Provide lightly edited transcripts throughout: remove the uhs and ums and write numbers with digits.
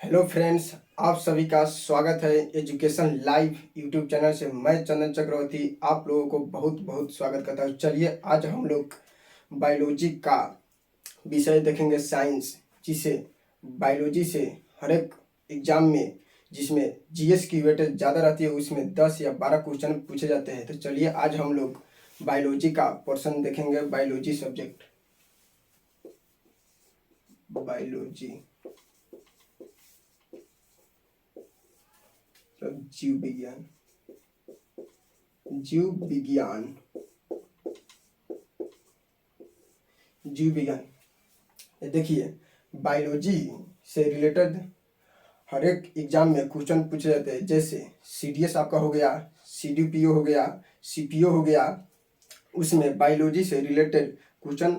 Hello friends, आप सभी का स्वागत है एजुकेशन लाइव यूट्यूब चैनल से। मैं चंदन चक्रवर्ती आप लोगों को बहुत बहुत स्वागत करता हूँ। चलिए आज हम लोग बायोलॉजी का विषय देखेंगे, साइंस, जिसे बायोलॉजी से हर एक एग्जाम में जिसमें जीएस की वेटेज ज़्यादा रहती है उसमें 10 या 12 क्वेश्चन पूछे जाते हैं। तो चलिए आज हम लोग बायोलॉजी का पोर्शन देखेंगे। बायोलॉजी सब्जेक्ट, बायोलॉजी जीव विज्ञान, जीव विज्ञान, जीव विज्ञान। देखिए, बायोलॉजी से रिलेटेड हर एक एग्जाम में क्वेश्चन पूछे जाते हैं। जैसे सीडीएस आपका हो गया, सीडीपीओ हो गया, सीपीओ हो गया, उसमें बायोलॉजी से रिलेटेड क्वेश्चन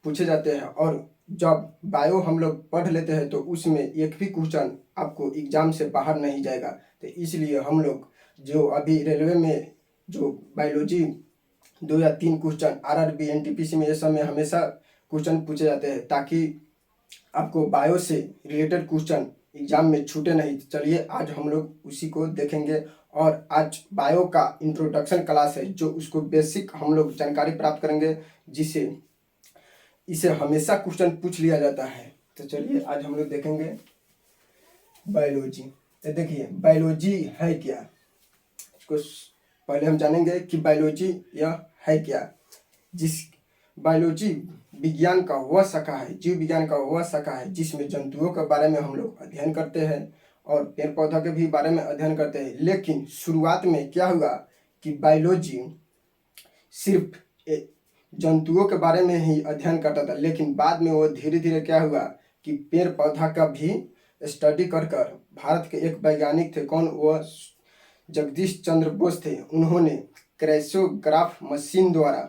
पूछे जाते हैं। और जब बायो हम लोग पढ़ लेते हैं तो उसमें एक भी क्वेश्चन आपको एग्जाम से बाहर नहीं जाएगा। तो इसलिए हम लोग जो अभी रेलवे में जो बायोलॉजी 2 या 3 क्वेश्चन आरआरबी एनटीपीसी में ये सब में हमेशा क्वेश्चन पूछे जाते हैं, ताकि आपको बायो से रिलेटेड क्वेश्चन एग्जाम में छूटे नहीं। चलिए आज हम लोग उसी को देखेंगे। और आज बायो का इंट्रोडक्शन क्लास है, जो उसको बेसिक हम लोग जानकारी प्राप्त करेंगे, जिसे इसे हमेशा क्वेश्चन पूछ लिया जाता है। तो चलिए आज हम लोग देखेंगे बायोलॉजी। तो देखिए, बायोलॉजी है क्या, इसको पहले हम जानेंगे कि बायोलॉजी यह है क्या। जिस बायोलॉजी विज्ञान का वह शाखा है, जीव विज्ञान का वह शाखा है जिसमें जंतुओं के बारे में हम लोग अध्ययन करते हैं और पेड़ पौधा के भी बारे में अध्ययन करते हैं। लेकिन शुरुआत में क्या हुआ कि बायोलॉजी सिर्फ जंतुओं के बारे में ही अध्ययन करता था, लेकिन बाद में वो धीरे धीरे क्या हुआ कि पेड़ पौधा का भी स्टडी कर भारत के एक वैज्ञानिक थे, कौन, वह जगदीश चंद्र बोस थे। उन्होंने क्रायोग्राफ मशीन द्वारा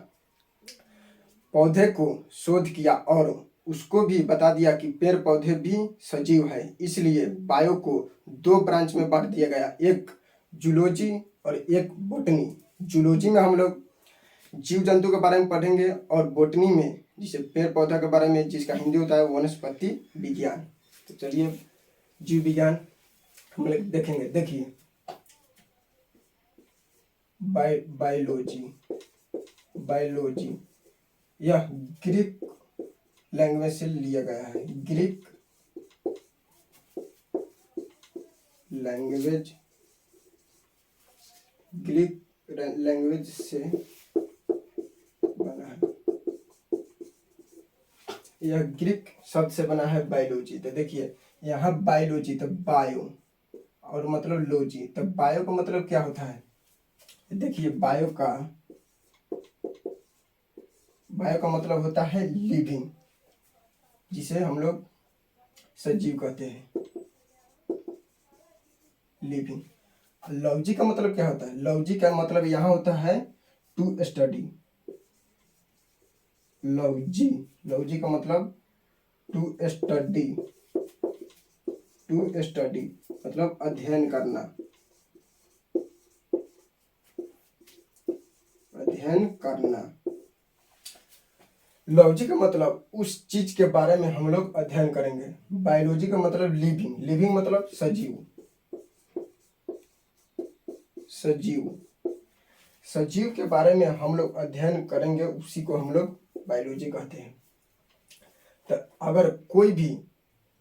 पौधे को शोध किया और उसको भी बता दिया कि पेड़ पौधे भी सजीव है। इसलिए बायो को 2 ब्रांच में बांट दिया गया, एक जूलॉजी और एक बोटनी। जूलॉजी में हम लोग जीव जंतु के बारे में पढ़ेंगे और बोटनी में जिसे पेड़ पौधा के बारे में, जिसका हिंदी होता है वनस्पति विज्ञान। तो चलिए जीव विज्ञान हम लोग देखेंगे। देखिए, बायोलॉजी, बायोलॉजी यह ग्रीक लैंग्वेज से लिया गया है। ग्रीक लैंग्वेज, ग्रीक लैंग्वेज से बना है। यह ग्रीक शब्द से बना है बायोलॉजी। तो देखिए यहाँ बायोलॉजी तो बायो और मतलब लॉजी, तो बायो का मतलब क्या होता है। देखिए बायो का मतलब होता है लिविंग, जिसे हम लोग सजीव कहते हैं, लिविंग। लॉजी का मतलब क्या होता है, लॉजी का मतलब यहाँ होता है टू स्टडी। लॉजी, लॉजी का मतलब टू स्टडी, टू स्टडी मतलब अध्ययन करना, अध्ययन करना। लॉजी का मतलब उस चीज के बारे में हम लोग अध्ययन करेंगे। बायोलॉजी का मतलब लिविंग, लिविंग मतलब सजीव, सजीव, सजीव के बारे में हम लोग अध्ययन करेंगे, उसी को हम लोग बायोलॉजी कहते हैं। तो अगर कोई भी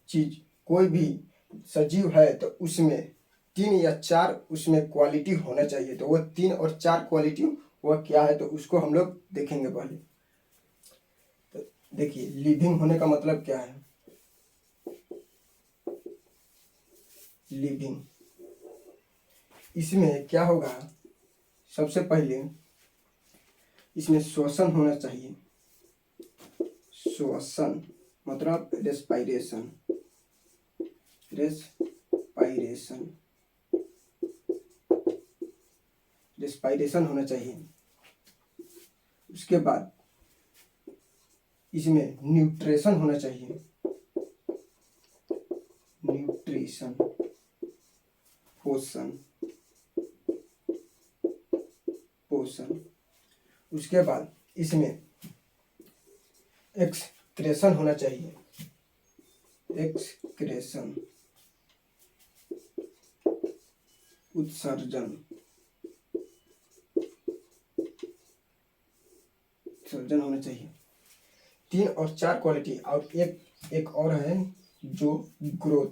चीज, कोई भी सजीव है तो उसमें 3 या 4 उसमें क्वालिटी होना चाहिए। तो वह 3 और 4 क्वालिटी वह क्या है, तो उसको हम लोग देखेंगे पहले। तो देखिए लिविंग होने का मतलब क्या है। लिविंग, इसमें क्या होगा, सबसे पहले इसमें श्वसन होना चाहिए। श्वसन मतलब रेस्पायरेशन, रेस्पायरेशन, रेस्पायरेशन होना चाहिए। उसके बाद इसमें न्यूट्रिशन होना चाहिए, न्यूट्रिशन, पोषण, पोषण। उसके बाद इसमें एक्सक्रेशन होना चाहिए, एक्सक्रेशन, उत्सर्जन उत्सर्जन होना चाहिए। 3 और 4 क्वालिटी, और एक और है जो ग्रोथ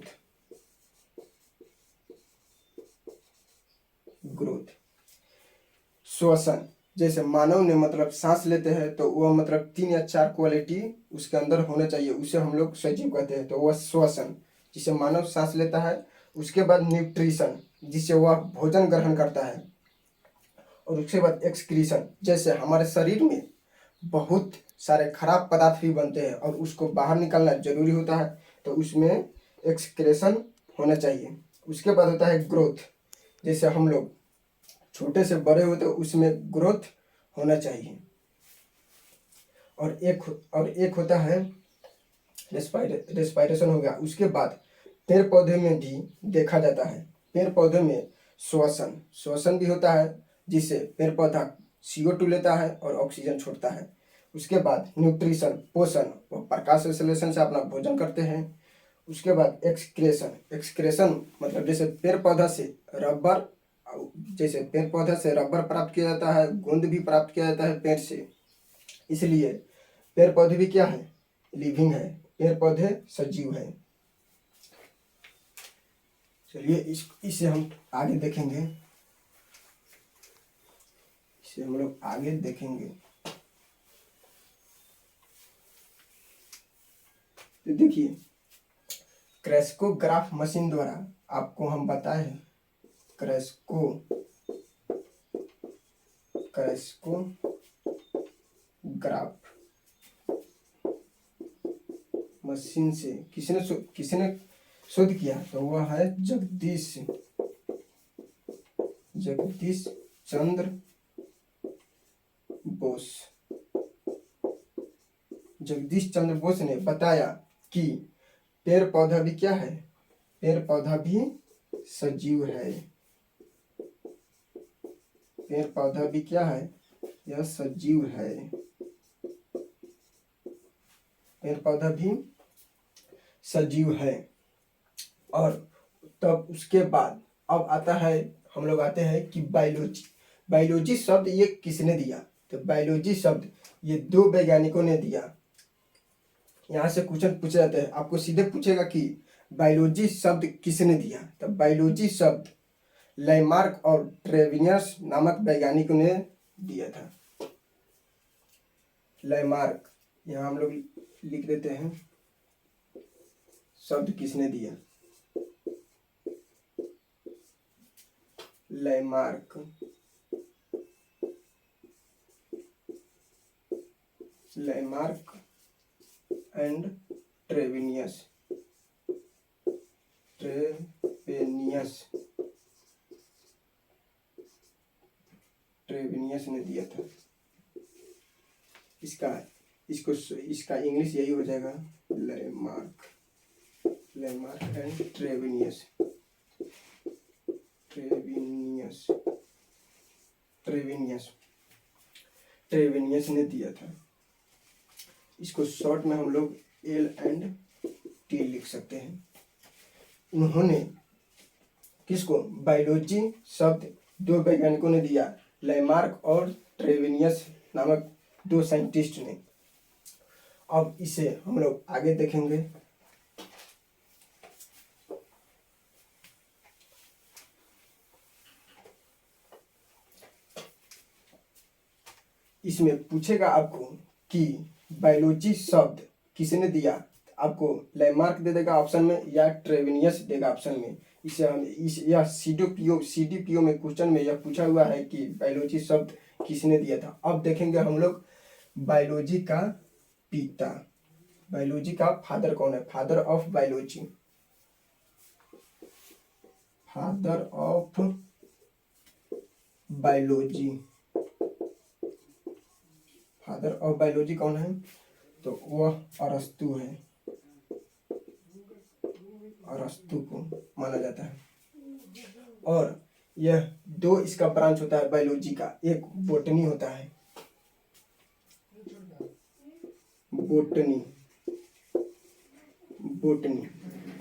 श्वसन, जैसे मानव ने मतलब सांस लेते हैं तो वह मतलब 3 या 4 क्वालिटी उसके अंदर होना चाहिए, उसे हम लोग सजीव कहते हैं। तो वह श्वसन जिसे मानव सांस लेता है, उसके बाद न्यूट्रिशन जिससे वह भोजन ग्रहण करता है, और उसके बाद एक्सक्रीशन, जैसे हमारे शरीर में बहुत सारे खराब पदार्थ भी बनते हैं और उसको बाहर निकालना जरूरी होता है, तो उसमें एक्सक्रेशन होना चाहिए। उसके बाद होता है ग्रोथ, जैसे हम लोग छोटे से बड़े होते हैं उसमें ग्रोथ होना चाहिए। और एक होता है रेस्पायरेशन हो गया। उसके बाद पेड़ पौधे में भी देखा जाता है, पेड़ पौधे में श्वसन भी होता है, जिससे पेड़ पौधा CO2 लेता है और ऑक्सीजन छोड़ता है। उसके बाद न्यूट्रिशन पोषण, वो प्रकाश संश्लेषण से अपना भोजन करते हैं। उसके बाद एक्सक्रेशन मतलब जैसे पेड़ पौधा से रबर प्राप्त किया जाता है, गोंद भी प्राप्त किया जाता है पेड़ से, इसलिए पेड़ पौधे भी क्या है, लिविंग है, पेड़ पौधे सजीव है। चलिए इसे हम आगे देखेंगे, हम लोग आगे देखेंगे। तो देखिए, क्रेस्कोग्राफ मशीन द्वारा आपको हम बताए हैं, क्रेस्कोग्राफ मशीन से किसने शोध किया, तो वह है जगदीश चंद्र बोस। जगदीश चंद्र बोस ने बताया कि पेड़ पौधा भी क्या है, पेड़ पौधा भी सजीव है, पेड़ पौधा भी क्या है, यह सजीव है, पेड़ पौधा भी सजीव है। और तब उसके बाद अब आता है, हम लोग आते हैं कि बायोलॉजी शब्द ये किसने दिया, तो बायोलॉजी शब्द ये 2 वैज्ञानिकों ने दिया। यहाँ से क्वेश्चन पूछे जाते हैं, आपको सीधे पूछेगा कि बायोलॉजी शब्द किसने दिया, तो बायोलॉजी शब्द लैमार्क और ट्रेविनियस नामक वैज्ञानिकों ने दिया था। लैमार्क, यहाँ हम लोग लिख देते हैं शब्द किसने दिया, लैमार्क एंड ट्रेविनियस ने दिया था। इसका इंग्लिश यही हो जाएगा, लैमार्क एंड ट्रेविनियस ने दिया था। इसको शॉर्ट में हम लोग L&T लिख सकते हैं। उन्होंने किसको, बायोलॉजी शब्द 2 वैज्ञानिकों ने दिया, लैमार्क और ट्रेविनियस नामक 2 साइंटिस्ट ने। अब इसे हम लोग आगे देखेंगे। इसमें पूछेगा आपको कि बायोलॉजी शब्द किसने दिया, आपको लैमार्क दे देगा ऑप्शन में या ट्रेविनियस देगा ऑप्शन में। इसे हम यह CDPO में क्वेश्चन में यह पूछा हुआ है कि बायोलॉजी शब्द किसने दिया था। अब देखेंगे हम लोग बायोलॉजी का पिता, बायोलॉजी का फादर कौन है, फादर ऑफ बायोलॉजी कौन है, तो वह अरस्तु है, अरस्तु को माना जाता है। और यह 2 इसका ब्रांच होता है बायोलॉजी का, एक बोटनी होता है, बोटनी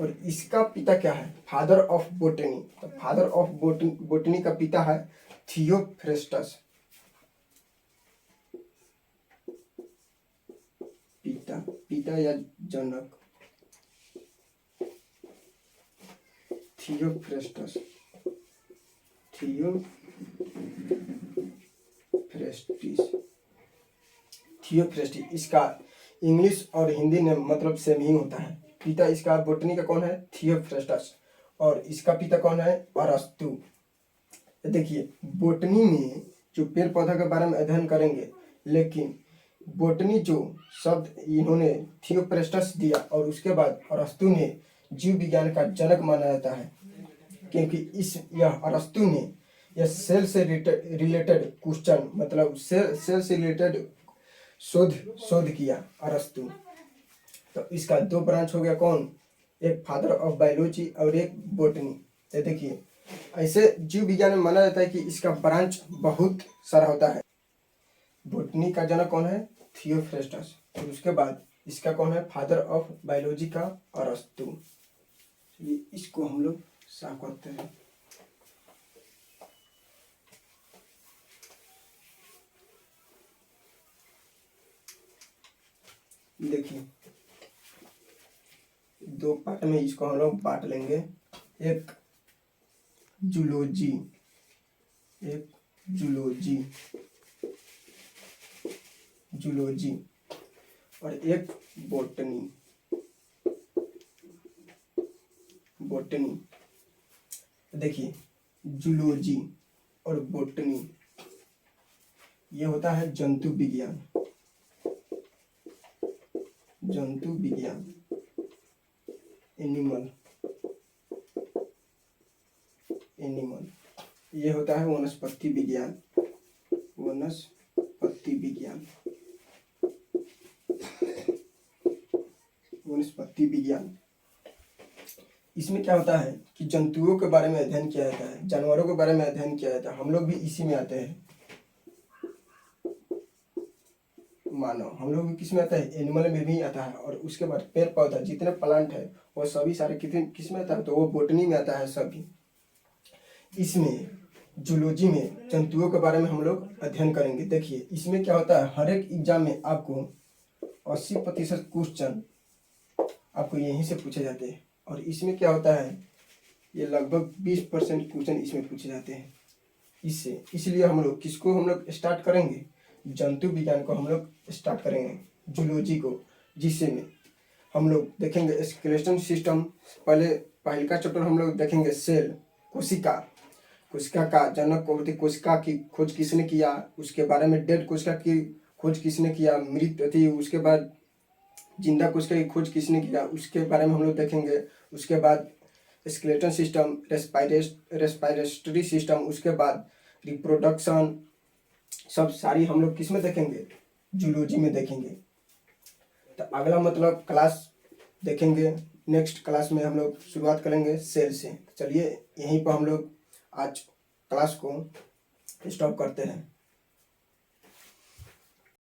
और इसका पिता क्या है? Father of botany. तो फादर ऑफ बोटनी का पिता है थियोफ्रेस्टस। पिता या जनक थियोफ्रेस्टस। थियोफ्रेस्टिस इसका इंग्लिश और हिंदी में मतलब सेम ही होता है। पिता इसका बोटनी का कौन है? थियोफ्रेस्टस। और इसका पिता कौन है? अरस्तु। देखिए बोटनी में जो पेड़ पौधा के बारे में अध्ययन करेंगे, लेकिन बोटनी जो शब्द इन्होंने थियोफ्रेस्टस दिया और उसके बाद अरस्तु ने जीव विज्ञान का जनक माना जाता है, क्योंकि यह अरस्तु ने यह सेल से रिलेटेड क्वेश्चन मतलब सेल से रिलेटेड शोध किया अरस्तु। तो इसका दो ब्रांच हो गया, कौन? एक फादर ऑफ बायोलॉजी और एक बोटनी। तो देखिए ऐसे जीव विज्ञान में माना जाता है कि इसका ब्रांच बहुत सारा होता है। बोटनी का जनक कौन है? थियोफ्रेस्टस। और उसके बाद इसका कौन है? फादर ऑफ बायोलॉजी का अरस्तु। चलिए इसको हम लोग साफ करते हैं। देखिए दो पार्ट में इसको हम लोग बांट लेंगे, एक जूलॉजी, और एक बोटनी। देखिए जूलॉजी और बोटनी ये होता है जंतु विज्ञान। एनिमल। ये होता है वनस्पति विज्ञान। इसमें क्या होता है कि जंतुओं के बारे में अध्ययन किया जाता है, जानवरों के बारे में अध्ययन किया जाता है। हम लोग भी इसी में आते हैं। मानव हम लोग भी किस में आता है? एनिमल में भी आता है। और उसके बाद पेड़ पौधा जितने प्लांट है वो सभी सारे किस में आता है? तो वो बोटनी में आता है सभी। इसमें जूलॉजी में जंतुओं के बारे में हम लोग अध्ययन करेंगे। देखिए इसमें क्या होता है, हर एक एग्जाम में आपको 80% क्वेश्चन आपको यहीं से पूछे जाते हैं। और इसमें क्या होता है, ये लगभग 20% क्वेश्चन इसमें पूछे जाते हैं इससे। इसलिए हम लोग किसको हम लोग स्टार्ट करेंगे? जंतु विज्ञान को हम लोग स्टार्ट करेंगे, जूलॉजी को, जिससे में हम लोग देखेंगे स्केलेटन सिस्टम। पहले का चैप्टर हम लोग देखेंगे सेल, कोशिका का जनक कौन थी, कोशिका की खोज किसने किया, उसके बारे में डेड कोशिका की खोज किसने किया, मृत थी, उसके बाद जिंदा कोशिका की खोज किसने किया, उसके बारे में हम लोग देखेंगे। उसके बाद स्केलेटन सिस्टम, रेस्पिरेटरी सिस्टम, उसके बाद रिप्रोडक्शन, सब सारी हम लोग किस में देखेंगे? जूलॉजी में देखेंगे। तो अगला मतलब क्लास देखेंगे, नेक्स्ट क्लास में हम लोग शुरुआत करेंगे सेल से। चलिए यहीं पर हम लोग आज क्लास को स्टॉप करते हैं।